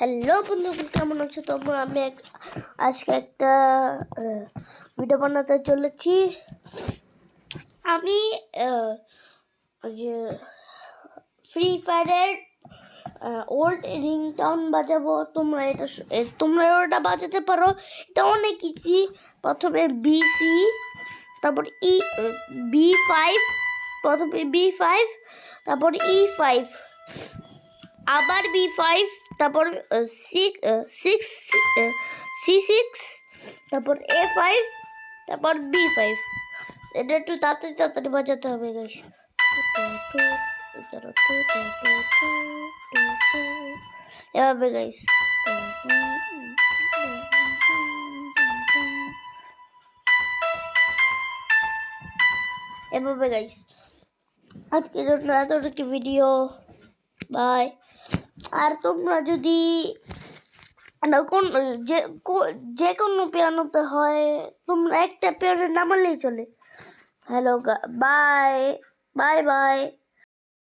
Hello বন্ধুরা, কেমন আছো তোমরা? আমি আজকে একটা ভিডিও বানাতে চলেছি। আমি যে ফ্রি ফায়ারের ওল্ড রিংটোন বাজাবো। তোমরা ওটা বাজাতে পারো। এটা অনেক ইজি। প্রথমে BC, তারপর B5, প্রথমে B5, তারপর E5, আবার B5, তারপর C6, তারপর A5, তারপর B5। এটা একটু তাড়াতাড়ি বাজাতে হবে গাইস। এভাবে গাইস, এভাবে গাইস। আজকের জন্য এতটুকু ভিডিও, বাই। আর তোমরা যদি যে কোনো পিয়ানোতে হয়, তোমরা একটা পিয়ানো নামালেই চলে। Hello, bye bye bye.